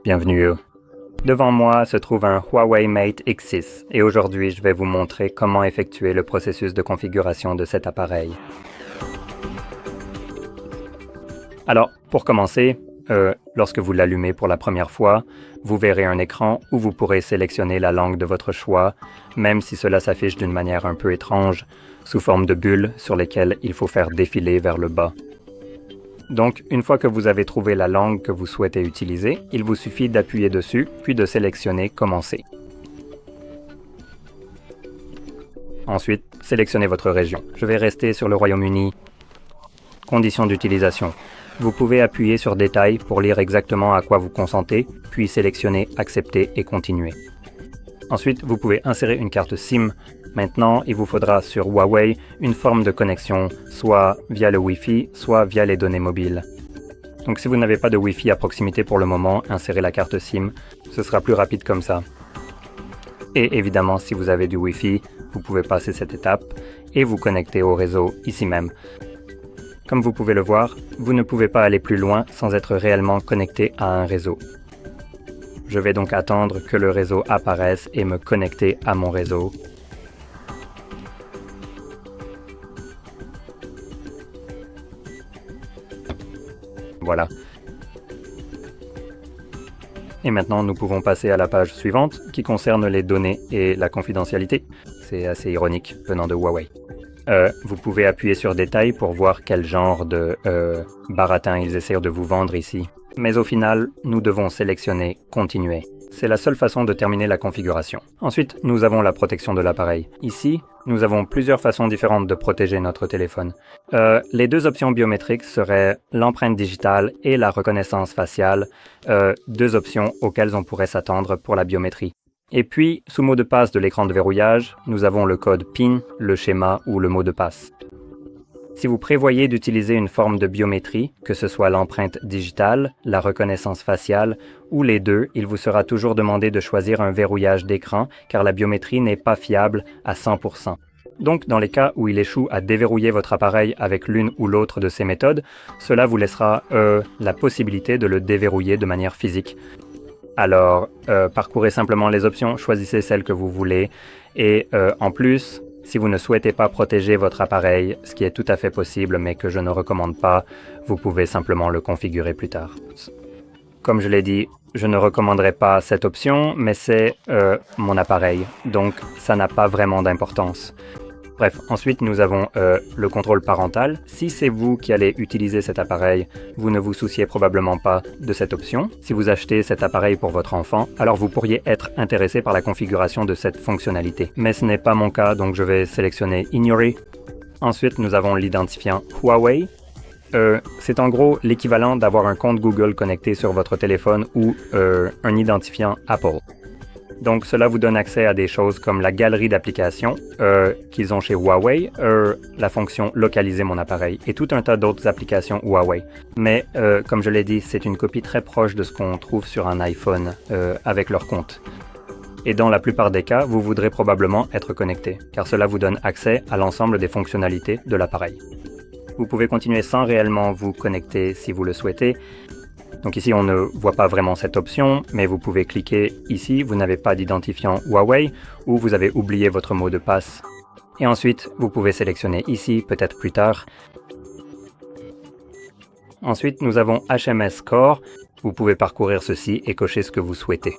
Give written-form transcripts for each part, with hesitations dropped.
Bienvenue. Devant moi se trouve un Huawei Mate X6 et aujourd'hui je vais vous montrer comment effectuer le processus de configuration de cet appareil. Alors, pour commencer, lorsque vous l'allumez pour la première fois, vous verrez un écran où vous pourrez sélectionner la langue de votre choix, même si cela s'affiche d'une manière un peu étrange, sous forme de bulles sur lesquelles il faut faire défiler vers le bas. Donc, une fois que vous avez trouvé la langue que vous souhaitez utiliser, il vous suffit d'appuyer dessus, puis de sélectionner « Commencer ». Ensuite, sélectionnez votre région. Je vais rester sur le Royaume-Uni. Conditions d'utilisation. Vous pouvez appuyer sur Détail pour lire exactement à quoi vous consentez, puis sélectionner Accepter et Continuer. Ensuite, vous pouvez insérer une carte SIM. Maintenant, il vous faudra sur Huawei une forme de connexion, soit via le Wi-Fi, soit via les données mobiles. Donc si vous n'avez pas de Wi-Fi à proximité pour le moment, insérez la carte SIM, ce sera plus rapide comme ça. Et évidemment, si vous avez du Wi-Fi, vous pouvez passer cette étape et vous connecter au réseau ici même. Comme vous pouvez le voir, vous ne pouvez pas aller plus loin sans être réellement connecté à un réseau. Je vais donc attendre que le réseau apparaisse et me connecter à mon réseau. Voilà. Et maintenant, nous pouvons passer à la page suivante qui concerne les données et la confidentialité. C'est assez ironique venant de Huawei. Vous pouvez appuyer sur Détail pour voir quel genre de baratin ils essaient de vous vendre ici. Mais au final, nous devons sélectionner « Continuer ». C'est la seule façon de terminer la configuration. Ensuite, nous avons la protection de l'appareil. Ici, nous avons plusieurs façons différentes de protéger notre téléphone. Les deux options biométriques seraient l'empreinte digitale et la reconnaissance faciale, deux options auxquelles on pourrait s'attendre pour la biométrie. Et puis, sous mot de passe de l'écran de verrouillage, nous avons le code PIN, le schéma ou le mot de passe. Si vous prévoyez d'utiliser une forme de biométrie, que ce soit l'empreinte digitale, la reconnaissance faciale ou les deux, il vous sera toujours demandé de choisir un verrouillage d'écran car la biométrie n'est pas fiable à 100%. Donc, dans les cas où il échoue à déverrouiller votre appareil avec l'une ou l'autre de ces méthodes, cela vous laissera la possibilité de le déverrouiller de manière physique. Alors, parcourez simplement les options, choisissez celle que vous voulez et en plus, si vous ne souhaitez pas protéger votre appareil, ce qui est tout à fait possible mais que je ne recommande pas, vous pouvez simplement le configurer plus tard. Comme je l'ai dit, je ne recommanderais pas cette option, mais c'est mon appareil, donc ça n'a pas vraiment d'importance. Bref, ensuite nous avons le contrôle parental. Si c'est vous qui allez utiliser cet appareil, vous ne vous souciez probablement pas de cette option. Si vous achetez cet appareil pour votre enfant, alors vous pourriez être intéressé par la configuration de cette fonctionnalité. Mais ce n'est pas mon cas, donc je vais sélectionner Ignorer. Ensuite, nous avons l'identifiant Huawei. C'est en gros l'équivalent d'avoir un compte Google connecté sur votre téléphone ou un identifiant Apple. Donc, cela vous donne accès à des choses comme la galerie d'applications qu'ils ont chez Huawei, la fonction « Localiser mon appareil » et tout un tas d'autres applications Huawei. Mais, comme je l'ai dit, c'est une copie très proche de ce qu'on trouve sur un iPhone avec leur compte. Et dans la plupart des cas, vous voudrez probablement être connecté, car cela vous donne accès à l'ensemble des fonctionnalités de l'appareil. Vous pouvez continuer sans réellement vous connecter si vous le souhaitez. Donc ici, on ne voit pas vraiment cette option, mais vous pouvez cliquer ici, vous n'avez pas d'identifiant Huawei, ou vous avez oublié votre mot de passe. Et ensuite, vous pouvez sélectionner ici, peut-être plus tard. Ensuite, nous avons HMS Core. Vous pouvez parcourir ceci et cocher ce que vous souhaitez.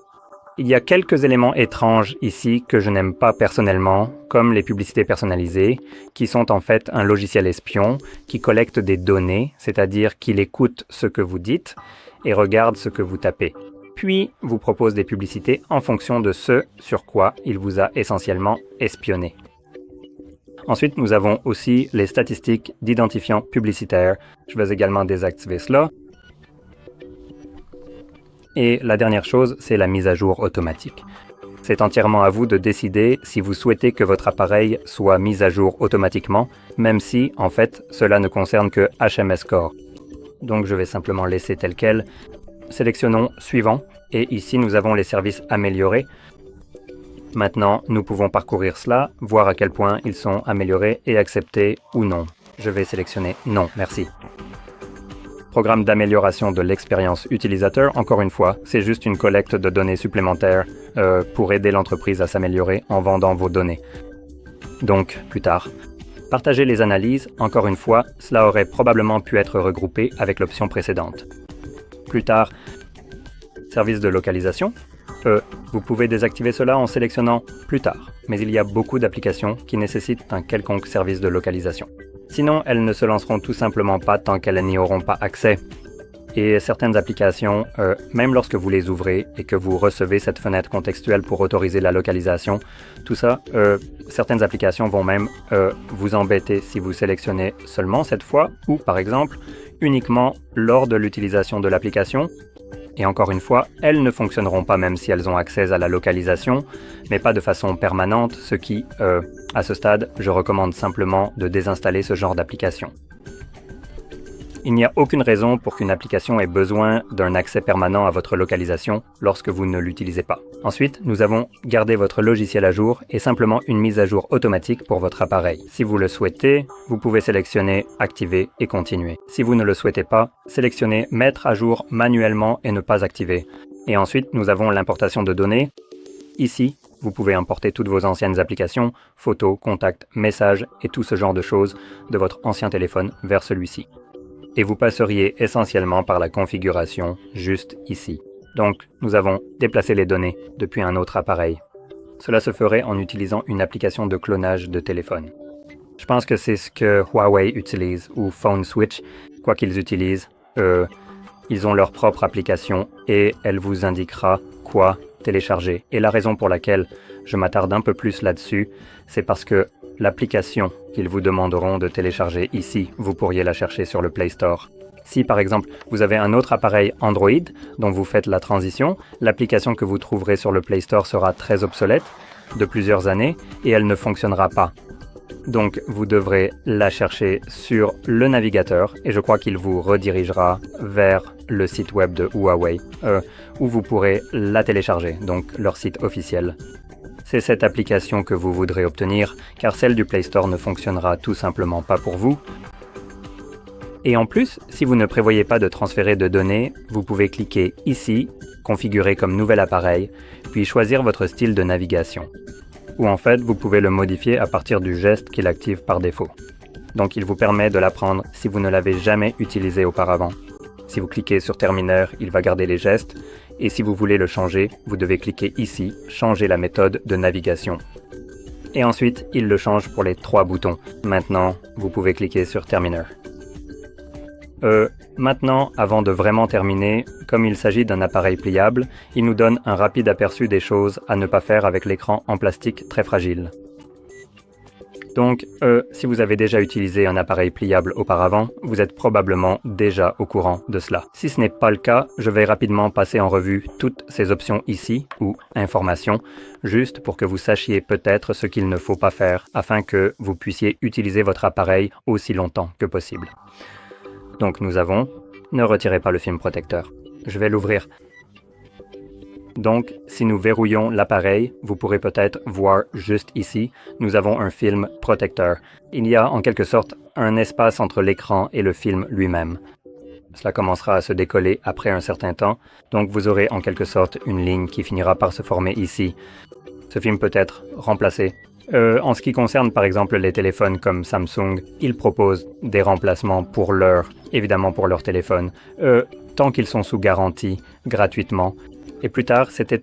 Il y a quelques éléments étranges ici que je n'aime pas personnellement, comme les publicités personnalisées, qui sont en fait un logiciel espion qui collecte des données, c'est-à-dire qu'il écoute ce que vous dites et regarde ce que vous tapez. Puis, vous propose des publicités en fonction de ce sur quoi il vous a essentiellement espionné. Ensuite, nous avons aussi les statistiques d'identifiants publicitaires. Je vais également désactiver cela. Et la dernière chose, c'est la mise à jour automatique. C'est entièrement à vous de décider si vous souhaitez que votre appareil soit mis à jour automatiquement, même si, en fait, cela ne concerne que HMS Core. Donc je vais simplement laisser tel quel. Sélectionnons Suivant, et ici nous avons les services améliorés. Maintenant, nous pouvons parcourir cela, voir à quel point ils sont améliorés et accepter ou non. Je vais sélectionner Non, merci. Programme d'amélioration de l'expérience utilisateur, encore une fois, c'est juste une collecte de données supplémentaires pour aider l'entreprise à s'améliorer en vendant vos données. Donc, plus tard. Partager les analyses, encore une fois, cela aurait probablement pu être regroupé avec l'option précédente. Plus tard, service de localisation. Vous pouvez désactiver cela en sélectionnant plus tard, mais il y a beaucoup d'applications qui nécessitent un quelconque service de localisation. Sinon, elles ne se lanceront tout simplement pas tant qu'elles n'y auront pas accès. Et certaines applications, même lorsque vous les ouvrez et que vous recevez cette fenêtre contextuelle pour autoriser la localisation, tout ça, certaines applications vont même vous embêter si vous sélectionnez seulement cette fois ou, par exemple, uniquement lors de l'utilisation de l'application. Et encore une fois, elles ne fonctionneront pas même si elles ont accès à la localisation, mais pas de façon permanente, ce qui, à ce stade, je recommande simplement de désinstaller ce genre d'application. Il n'y a aucune raison pour qu'une application ait besoin d'un accès permanent à votre localisation lorsque vous ne l'utilisez pas. Ensuite, nous avons gardé votre logiciel à jour et simplement une mise à jour automatique pour votre appareil. Si vous le souhaitez, vous pouvez sélectionner « Activer » et « Continuer ». Si vous ne le souhaitez pas, sélectionnez « Mettre à jour manuellement » et « Ne pas activer ». Et ensuite, nous avons l'importation de données. Ici, vous pouvez importer toutes vos anciennes applications, photos, contacts, messages et tout ce genre de choses de votre ancien téléphone vers celui-ci. Et vous passeriez essentiellement par la configuration juste ici. Donc, nous avons déplacé les données depuis un autre appareil. Cela se ferait en utilisant une application de clonage de téléphone. Je pense que c'est ce que Huawei utilise, ou Phone Switch, quoi qu'ils utilisent. Ils ont leur propre application et elle vous indiquera quoi télécharger. Et la raison pour laquelle je m'attarde un peu plus là-dessus, c'est parce que l'application qu'ils vous demanderont de télécharger ici, vous pourriez la chercher sur le Play Store. Si par exemple vous avez un autre appareil Android dont vous faites la transition, l'application que vous trouverez sur le Play Store sera très obsolète de plusieurs années et elle ne fonctionnera pas. Donc vous devrez la chercher sur le navigateur et je crois qu'il vous redirigera vers le site web de Huawei où vous pourrez la télécharger, donc leur site officiel. C'est cette application que vous voudrez obtenir, car celle du Play Store ne fonctionnera tout simplement pas pour vous. Et en plus, si vous ne prévoyez pas de transférer de données, vous pouvez cliquer ici, configurer comme nouvel appareil, puis choisir votre style de navigation. Ou en fait, vous pouvez le modifier à partir du geste qu'il active par défaut. Donc il vous permet de l'apprendre si vous ne l'avez jamais utilisé auparavant. Si vous cliquez sur Termineur, il va garder les gestes. Et si vous voulez le changer, vous devez cliquer ici, changer la méthode de navigation. Et ensuite, il le change pour les 3 boutons. Maintenant, vous pouvez cliquer sur Termineur. Maintenant, avant de vraiment terminer, comme il s'agit d'un appareil pliable, il nous donne un rapide aperçu des choses à ne pas faire avec l'écran en plastique très fragile. Donc, si vous avez déjà utilisé un appareil pliable auparavant, vous êtes probablement déjà au courant de cela. Si ce n'est pas le cas, je vais rapidement passer en revue toutes ces options ici, ou Informations, juste pour que vous sachiez peut-être ce qu'il ne faut pas faire, afin que vous puissiez utiliser votre appareil aussi longtemps que possible. Donc nous avons « Ne retirez pas le film protecteur ». Je vais l'ouvrir. Donc, si nous verrouillons l'appareil, vous pourrez peut-être voir juste ici, nous avons un film protecteur. Il y a en quelque sorte un espace entre l'écran et le film lui-même. Cela commencera à se décoller après un certain temps, donc vous aurez en quelque sorte une ligne qui finira par se former ici. Ce film peut être remplacé. En ce qui concerne par exemple les téléphones comme Samsung, ils proposent des remplacements évidemment pour leur téléphone, tant qu'ils sont sous garantie, gratuitement. Et plus tard, c'était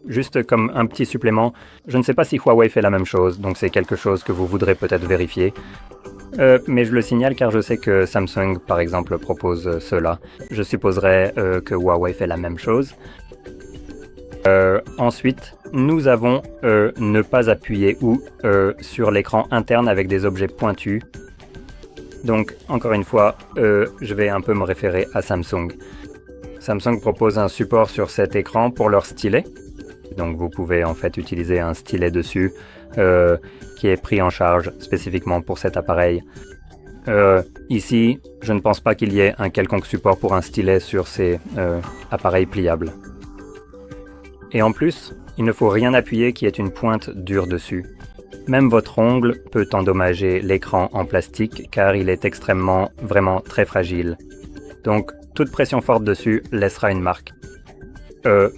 juste comme un petit supplément. Je ne sais pas si Huawei fait la même chose, donc c'est quelque chose que vous voudrez peut-être vérifier. Mais je le signale car je sais que Samsung, par exemple, propose cela. Je supposerais que Huawei fait la même chose. Ensuite, nous avons ne pas appuyer sur l'écran interne avec des objets pointus. Donc, encore une fois, je vais un peu me référer à Samsung. Samsung propose un support sur cet écran pour leur stylet. Donc vous pouvez en fait utiliser un stylet dessus qui est pris en charge spécifiquement pour cet appareil. Ici, je ne pense pas qu'il y ait un quelconque support pour un stylet sur ces appareils pliables. Et en plus, il ne faut rien appuyer qui ait une pointe dure dessus. Même votre ongle peut endommager l'écran en plastique car il est vraiment très fragile. Donc toute pression forte dessus laissera une marque.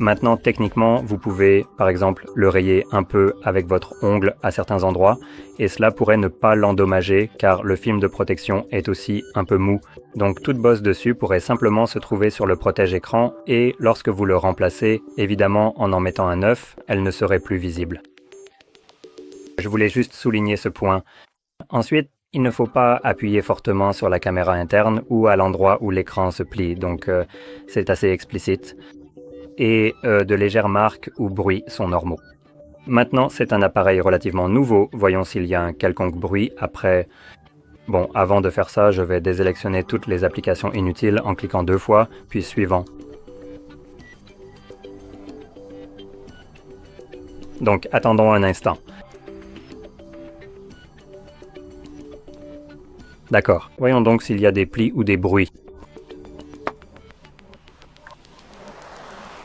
Maintenant, techniquement, vous pouvez, par exemple, le rayer un peu avec votre ongle à certains endroits, et cela pourrait ne pas l'endommager, car le film de protection est aussi un peu mou. Donc toute bosse dessus pourrait simplement se trouver sur le protège-écran, et lorsque vous le remplacez, évidemment en mettant un neuf, elle ne serait plus visible. Je voulais juste souligner ce point. Ensuite, il ne faut pas appuyer fortement sur la caméra interne ou à l'endroit où l'écran se plie, donc c'est assez explicite. Et de légères marques ou bruits sont normaux. Maintenant, c'est un appareil relativement nouveau. Voyons s'il y a un quelconque bruit après. Bon, avant de faire ça, je vais désélectionner toutes les applications inutiles en cliquant 2 fois, puis suivant. Donc, attendons un instant. D'accord. Voyons donc s'il y a des plis ou des bruits.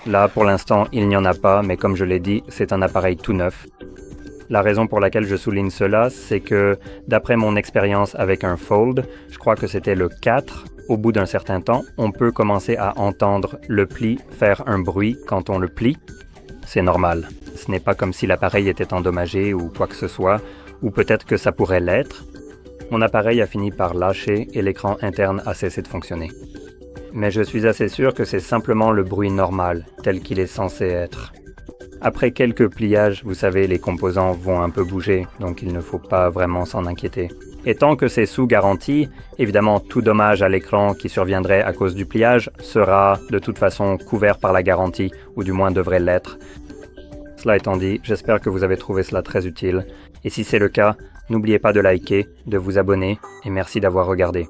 Là, pour l'instant, il n'y en a pas, mais comme je l'ai dit, c'est un appareil tout neuf. La raison pour laquelle je souligne cela, c'est que, d'après mon expérience avec un Fold, je crois que c'était le 4, au bout d'un certain temps, on peut commencer à entendre le pli faire un bruit quand on le plie. C'est normal. Ce n'est pas comme si l'appareil était endommagé ou quoi que ce soit, ou peut-être que ça pourrait l'être. Mon appareil a fini par lâcher et l'écran interne a cessé de fonctionner. Mais je suis assez sûr que c'est simplement le bruit normal, tel qu'il est censé être. Après quelques pliages, vous savez, les composants vont un peu bouger, donc il ne faut pas vraiment s'en inquiéter. Et tant que c'est sous garantie, évidemment tout dommage à l'écran qui surviendrait à cause du pliage sera de toute façon couvert par la garantie, ou du moins devrait l'être. Cela étant dit, j'espère que vous avez trouvé cela très utile, et si c'est le cas, n'oubliez pas de liker, de vous abonner, et merci d'avoir regardé.